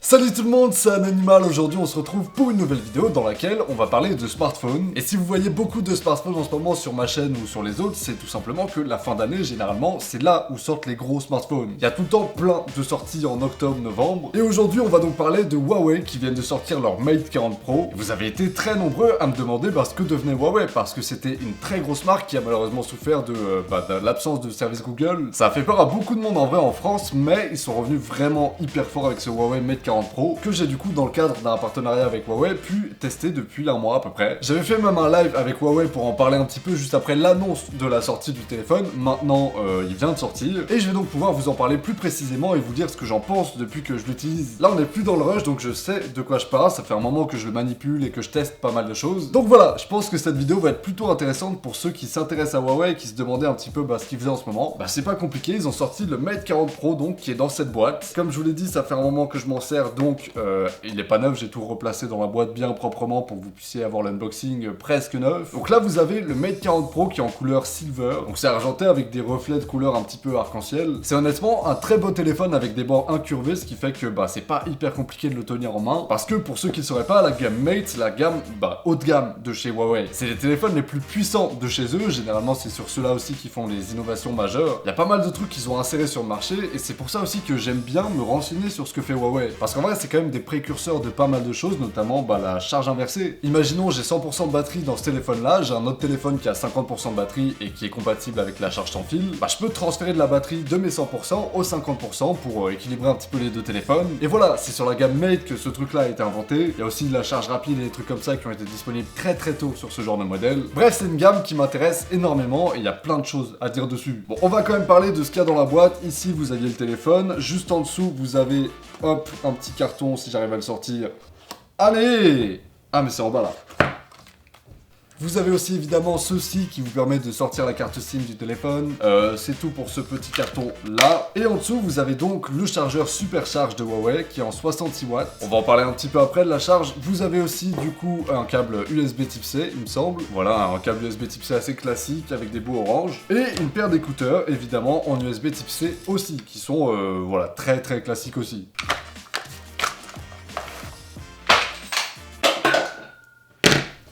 Salut tout le monde, c'est Ananimal. Aujourd'hui on se retrouve pour une nouvelle vidéo dans laquelle on va parler de smartphones. Et si vous voyez beaucoup de smartphones en ce moment sur ma chaîne ou sur les autres, c'est tout simplement que la fin d'année, généralement, c'est là où sortent les gros smartphones. Il y a tout le temps plein de sorties en octobre, novembre. Et aujourd'hui on va donc parler de Huawei qui viennent de sortir leur Mate 40 Pro. Et vous avez été très nombreux à me demander ce que devenait Huawei, parce que c'était une très grosse marque qui a malheureusement souffert de l'absence de service Google. Ça a fait peur à beaucoup de monde en vrai en France, mais ils sont revenus vraiment hyper forts avec ce Huawei Mate 40 Pro que j'ai du coup dans le cadre d'un partenariat avec Huawei pu tester depuis un mois à peu près. J'avais fait même un live avec Huawei pour en parler un petit peu juste après l'annonce de la sortie du téléphone. Maintenant il vient de sortir et je vais donc pouvoir vous en parler plus précisément et vous dire ce que j'en pense depuis que je l'utilise. Là on n'est plus dans le rush donc je sais de quoi je parle, ça fait un moment que je le manipule et que je teste pas mal de choses. Donc voilà, je pense que cette vidéo va être plutôt intéressante pour ceux qui s'intéressent à Huawei et qui se demandaient un petit peu ce qu'ils faisaient en ce moment. C'est pas compliqué, ils ont sorti le Mate 40 Pro donc qui est dans cette boîte. Comme je vous l'ai dit, ça fait un moment que je m'en sers donc il est pas neuf, j'ai tout replacé dans la boîte bien proprement pour que vous puissiez avoir l'unboxing presque neuf. Donc là vous avez le Mate 40 Pro qui est en couleur silver, donc c'est argenté avec des reflets de couleur un petit peu arc-en-ciel. C'est honnêtement un très beau téléphone avec des bords incurvés, ce qui fait que c'est pas hyper compliqué de le tenir en main, parce que pour ceux qui ne sauraient pas, la gamme Mate, c'est la gamme haut de gamme de chez Huawei. C'est les téléphones les plus puissants de chez eux, généralement c'est sur ceux-là aussi qu'ils font les innovations majeures. Il y a pas mal de trucs qu'ils ont insérés sur le marché, et c'est pour ça aussi que j'aime bien me renseigner sur ce que fait Huawei, parce qu'en vrai c'est quand même des précurseurs de pas mal de choses, notamment la charge inversée. Imaginons j'ai 100% de batterie dans ce téléphone là, j'ai un autre téléphone qui a 50% de batterie et qui est compatible avec la charge sans fil, je peux transférer de la batterie de mes 100% aux 50% pour équilibrer un petit peu les deux téléphones. Et voilà, c'est sur la gamme Mate que ce truc là a été inventé. Il y a aussi de la charge rapide et des trucs comme ça qui ont été disponibles très tôt sur ce genre de modèle. Bref, c'est une gamme qui m'intéresse énormément et il y a plein de choses à dire dessus. Bon, on va quand même parler de ce qu'il y a dans la boîte. Ici vous aviez le téléphone, juste en dessous vous avez hop un petit carton si j'arrive à le sortir. Allez! Ah mais c'est en bas là. Vous avez aussi évidemment ceci qui vous permet de sortir la carte SIM du téléphone. C'est tout pour ce petit carton là. Et en dessous vous avez donc le chargeur super charge de Huawei qui est en 66 watts. On va en parler un petit peu après de la charge. Vous avez aussi du coup un câble USB type C il me semble. Voilà, un câble USB type C assez classique avec des bouts orange. Et une paire d'écouteurs évidemment en USB type C aussi qui sont très classiques aussi.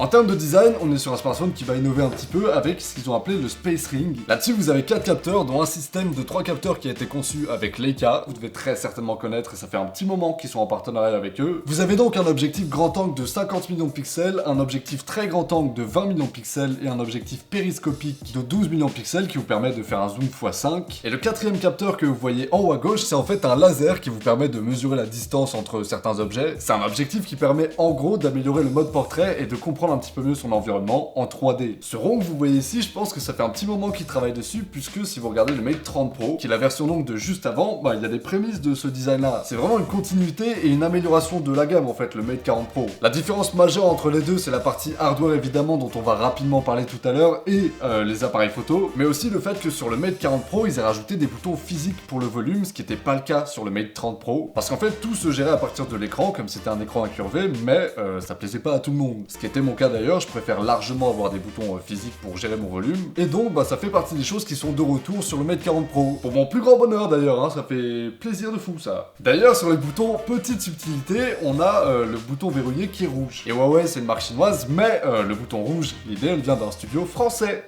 En termes de design, on est sur un smartphone qui va innover un petit peu avec ce qu'ils ont appelé le Space Ring. Là-dessus, vous avez 4 capteurs, dont un système de 3 capteurs qui a été conçu avec Leica. Vous devez très certainement connaître et ça fait un petit moment qu'ils sont en partenariat avec eux. Vous avez donc un objectif grand angle de 50 millions de pixels, un objectif très grand angle de 20 millions de pixels et un objectif périscopique de 12 millions de pixels qui vous permet de faire un zoom x5. Et le quatrième capteur que vous voyez en haut à gauche, c'est en fait un laser qui vous permet de mesurer la distance entre certains objets. C'est un objectif qui permet en gros d'améliorer le mode portrait et de comprendre un petit peu mieux son environnement en 3D. Ce rond que vous voyez ici, je pense que ça fait un petit moment qu'il travaille dessus, puisque si vous regardez le Mate 30 Pro, qui est la version donc de juste avant, il y a des prémices de ce design là. C'est vraiment une continuité et une amélioration de la gamme en fait, le Mate 40 Pro. La différence majeure entre les deux, c'est la partie hardware évidemment, dont on va rapidement parler tout à l'heure, et les appareils photo, mais aussi le fait que sur le Mate 40 Pro, ils aient rajouté des boutons physiques pour le volume, ce qui n'était pas le cas sur le Mate 30 Pro, parce qu'en fait tout se gérait à partir de l'écran, comme c'était un écran incurvé, mais ça plaisait pas à tout le monde. Ce qui était mon cas d'ailleurs, je préfère largement avoir des boutons physiques pour gérer mon volume, et donc ça fait partie des choses qui sont de retour sur le Mate 40 Pro. Pour mon plus grand bonheur d'ailleurs, ça fait plaisir de fou ça. D'ailleurs sur les boutons, petite subtilité, on a le bouton verrouillé qui est rouge. Et Huawei c'est une marque chinoise, mais le bouton rouge, l'idée elle vient d'un studio français.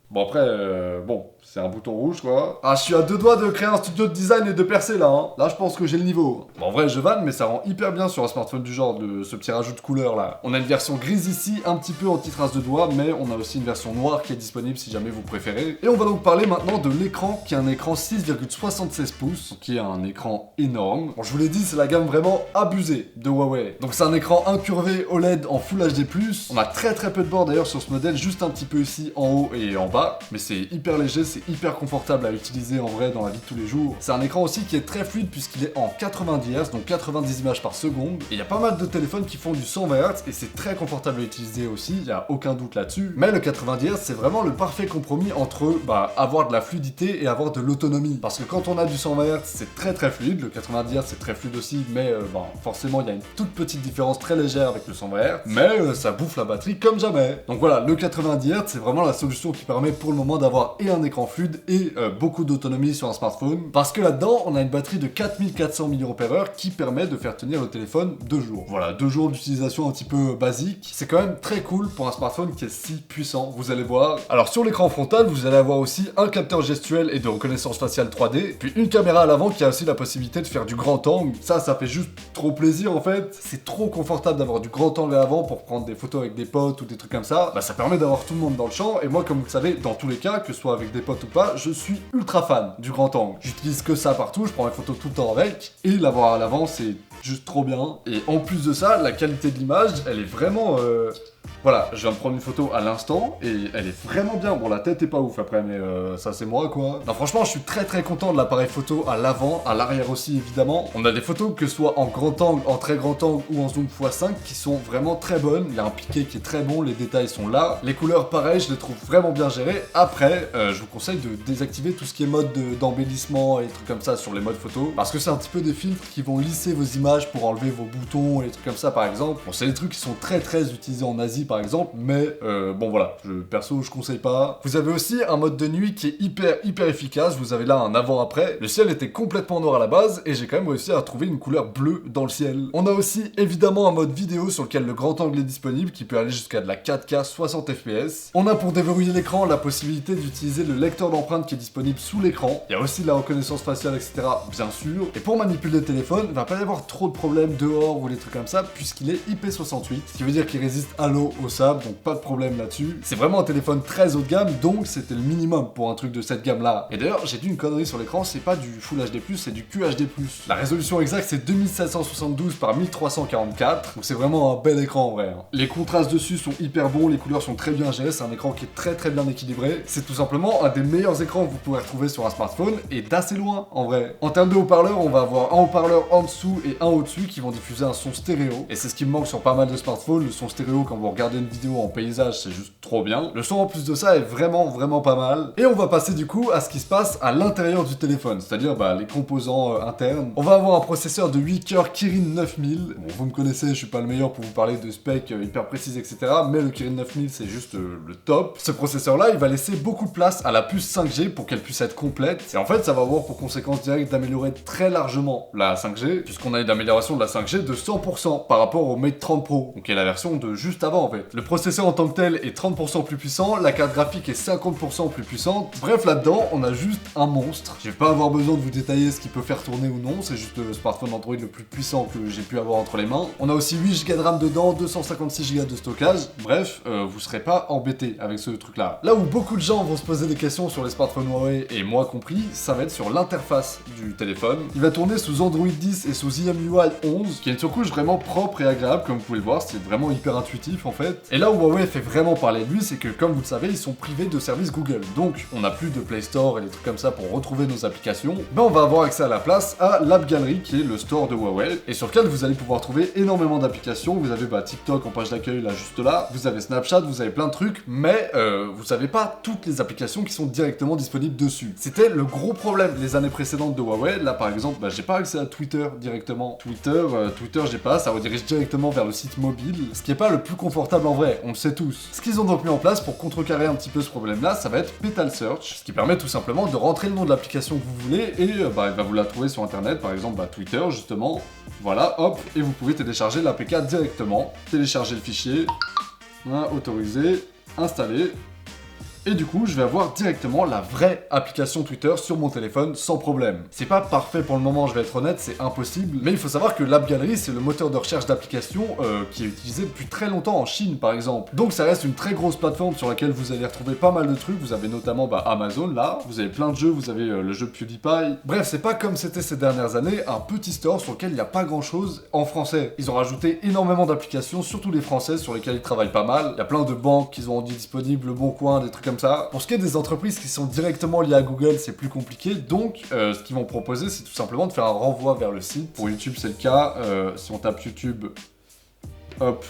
Bon après, c'est un bouton rouge quoi. Ah, je suis à deux doigts de créer un studio de design et de percer là, hein. Là je pense que j'ai le niveau. Bon, en vrai je vanne, mais ça rend hyper bien sur un smartphone du genre, de ce petit rajout de couleur là. On a une version grise ici, un petit peu anti-trace de doigt, mais on a aussi une version noire qui est disponible si jamais vous préférez. Et on va donc parler maintenant de l'écran, qui est un écran 6,76 pouces, qui est un écran énorme. Bon, je vous l'ai dit, c'est la gamme vraiment abusée de Huawei. Donc c'est un écran incurvé OLED en Full HD+. On a très peu de bords d'ailleurs sur ce modèle, juste un petit peu ici en haut et en bas. Mais c'est hyper léger, c'est hyper confortable à utiliser en vrai dans la vie de tous les jours. C'est un écran aussi qui est très fluide puisqu'il est en 90 Hz, donc 90 images par seconde. Et il y a pas mal de téléphones qui font du 120 Hz et c'est très confortable à utiliser aussi, il n'y a aucun doute là-dessus. Mais le 90 Hz, c'est vraiment le parfait compromis entre avoir de la fluidité et avoir de l'autonomie. Parce que quand on a du 120 Hz, c'est très fluide, le 90 Hz c'est très fluide aussi, mais forcément il y a une toute petite différence très légère avec le 120 Hz, mais ça bouffe la batterie comme jamais. Donc voilà, le 90 Hz, c'est vraiment la solution qui permet permet pour le moment d'avoir et un écran fluide et beaucoup d'autonomie sur un smartphone. Parce que là-dedans, on a une batterie de 4400 mAh qui permet de faire tenir le téléphone 2 jours. Voilà, 2 jours d'utilisation un petit peu basique. C'est quand même très cool pour un smartphone qui est si puissant, vous allez voir. Alors sur l'écran frontal, vous allez avoir aussi un capteur gestuel et de reconnaissance faciale 3D, puis une caméra à l'avant qui a aussi la possibilité de faire du grand angle. Ça fait juste trop plaisir en fait. C'est trop confortable d'avoir du grand angle à l'avant pour prendre des photos avec des potes ou des trucs comme ça. Bah ça permet d'avoir tout le monde dans le champ, et moi comme vous le savez, dans tous les cas, que ce soit avec des potes ou pas, je suis ultra fan du grand angle. J'utilise que ça partout, je prends mes photos tout le temps avec, et l'avoir à l'avant c'est juste trop bien. Et en plus de ça, la qualité de l'image, elle est vraiment... Voilà, je viens de prendre une photo à l'instant et elle est vraiment bien. Bon, la tête est pas ouf après, mais ça c'est moi quoi. Non, franchement, je suis très content de l'appareil photo à l'avant, à l'arrière aussi évidemment. On a des photos que ce soit en grand angle, en très grand angle ou en zoom x5 qui sont vraiment très bonnes. Il y a un piqué qui est très bon, les détails sont là. Les couleurs, pareil, je les trouve vraiment bien gérées. Après, je vous conseille de désactiver tout ce qui est mode d'embellissement et des trucs comme ça sur les modes photo. Parce que c'est un petit peu des filtres qui vont lisser vos images pour enlever vos boutons et des trucs comme ça par exemple. Bon, c'est des trucs qui sont très utilisés en Asie par exemple, mais bon voilà, perso je conseille pas. Vous avez aussi un mode de nuit qui est hyper efficace, vous avez là un avant-après. Le ciel était complètement noir à la base et j'ai quand même réussi à trouver une couleur bleue dans le ciel. On a aussi évidemment un mode vidéo sur lequel le grand angle est disponible qui peut aller jusqu'à de la 4K 60 fps. On a pour déverrouiller l'écran la possibilité d'utiliser le lecteur d'empreintes qui est disponible sous l'écran. Il y a aussi de la reconnaissance faciale etc bien sûr. Et pour manipuler le téléphone, il va pas y avoir trop de problèmes dehors ou des trucs comme ça puisqu'il est IP68, ce qui veut dire qu'il résiste à l'eau, au sable, donc pas de problème là-dessus. C'est vraiment un téléphone très haut de gamme, donc c'était le minimum pour un truc de cette gamme-là. Et d'ailleurs, j'ai dit une connerie sur l'écran, c'est pas du Full HD+, c'est du QHD+. La résolution exacte, c'est 2772 par 1344, donc c'est vraiment un bel écran en vrai. Hein. Les contrastes dessus sont hyper bons, les couleurs sont très bien gérées, c'est un écran qui est très bien équilibré. C'est tout simplement un des meilleurs écrans que vous pourrez retrouver sur un smartphone, et d'assez loin, en vrai. En termes de haut-parleurs, on va avoir un haut-parleur en dessous et un au-dessus qui vont diffuser un son stéréo, et c'est ce qui me manque sur pas mal de smartphones, le son stéréo quand vous regardez une vidéo en paysage, c'est juste trop bien. Le son en plus de ça est vraiment pas mal. Et on va passer du coup à ce qui se passe à l'intérieur du téléphone, c'est-à-dire les composants internes. On va avoir un processeur de 8 cœurs Kirin 9000. Bon, vous me connaissez, je suis pas le meilleur pour vous parler de specs hyper précises, etc. Mais le Kirin 9000 c'est juste le top. Ce processeur-là, il va laisser beaucoup de place à la puce 5G pour qu'elle puisse être complète. Et en fait, ça va avoir pour conséquence directe d'améliorer très largement la 5G, puisqu'on a une amélioration de la 5G de 100% par rapport au Mate 30 Pro, donc qui est la version de juste avant en fait. Le processeur en tant que tel est 30% plus puissant, la carte graphique est 50% plus puissante. Bref, là-dedans, on a juste un monstre. Je vais pas avoir besoin de vous détailler ce qu'il peut faire tourner ou non, c'est juste le smartphone Android le plus puissant que j'ai pu avoir entre les mains. On a aussi 8Go de RAM dedans, 256Go de stockage. Bref, vous serez pas embêté avec ce truc-là. Là où beaucoup de gens vont se poser des questions sur les smartphones Huawei, et moi compris, ça va être sur l'interface du téléphone. Il va tourner sous Android 10 et sous EMUI 11, qui est une surcouche vraiment propre et agréable, comme vous pouvez le voir, c'est vraiment hyper intuitif en fait. Et là où Huawei fait vraiment parler de lui, c'est que comme vous le savez, ils sont privés de services Google. Donc, on n'a plus de Play Store et des trucs comme ça pour retrouver nos applications. Ben, on va avoir accès à la place à l'App Gallery, qui est le store de Huawei, et sur lequel vous allez pouvoir trouver énormément d'applications. Vous avez TikTok en page d'accueil, là, juste là. Vous avez Snapchat, vous avez plein de trucs, mais vous avez pas toutes les applications qui sont directement disponibles dessus. C'était le gros problème les années précédentes de Huawei. Là, par exemple, j'ai pas accès à Twitter directement. Twitter, j'ai pas, ça redirige directement vers le site mobile, ce qui est pas le plus confortable en vrai, on le sait tous. Ce qu'ils ont donc mis en place pour contrecarrer un petit peu ce problème-là, ça va être Petal Search, ce qui permet tout simplement de rentrer le nom de l'application que vous voulez et il va vous la trouver sur internet, par exemple Twitter justement. Voilà, hop, et vous pouvez télécharger l'APK directement, télécharger le fichier, autoriser, installer. Et du coup, je vais avoir directement la vraie application Twitter sur mon téléphone sans problème. C'est pas parfait pour le moment, je vais être honnête, c'est impossible. Mais il faut savoir que l'App Gallery, c'est le moteur de recherche d'applications qui est utilisé depuis très longtemps en Chine, par exemple. Donc ça reste une très grosse plateforme sur laquelle vous allez retrouver pas mal de trucs. Vous avez notamment Amazon, là. Vous avez plein de jeux, vous avez le jeu PewDiePie. Bref, c'est pas comme c'était ces dernières années, un petit store sur lequel il n'y a pas grand-chose en français. Ils ont rajouté énormément d'applications, surtout les françaises, sur lesquelles ils travaillent pas mal. Il y a plein de banques qu'ils ont rendu disponibles, Le Bon Coin, des trucs comme ça. Pour ce qui est des entreprises qui sont directement liées à Google, c'est plus compliqué, donc ce qu'ils vont proposer, c'est tout simplement de faire un renvoi vers le site. Pour YouTube, c'est le cas. Si on tape YouTube, hop,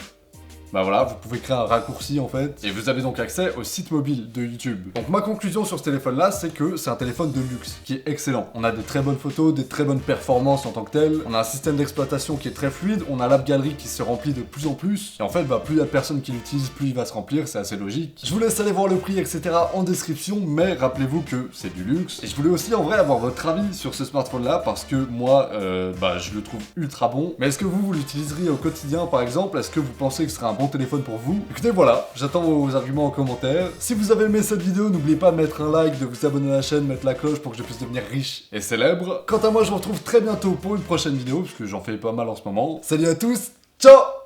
bah voilà, vous pouvez créer un raccourci en fait, et vous avez donc accès au site mobile de YouTube. Donc ma conclusion sur ce téléphone-là, c'est que c'est un téléphone de luxe, qui est excellent. On a des très bonnes photos, des très bonnes performances en tant que tel, on a un système d'exploitation qui est très fluide, on a l'app galerie qui se remplit de plus en plus, et en fait, bah plus il y a de personnes qui l'utilisent, plus il va se remplir, c'est assez logique. Je vous laisse aller voir le prix, etc. en description, mais rappelez-vous que c'est du luxe. Et je voulais aussi en vrai avoir votre avis sur ce smartphone-là, parce que moi, bah je le trouve ultra bon. Mais est-ce que vous l'utiliseriez au quotidien par exemple? Est-ce que vous pensez que ce serait un bon téléphone pour vous? Écoutez, voilà, j'attends vos arguments en commentaire. Si vous avez aimé cette vidéo, n'oubliez pas de mettre un like, de vous abonner à la chaîne, mettre la cloche pour que je puisse devenir riche et célèbre. Quant à moi, je vous retrouve très bientôt pour une prochaine vidéo, parce que j'en fais pas mal en ce moment. Salut à tous, ciao!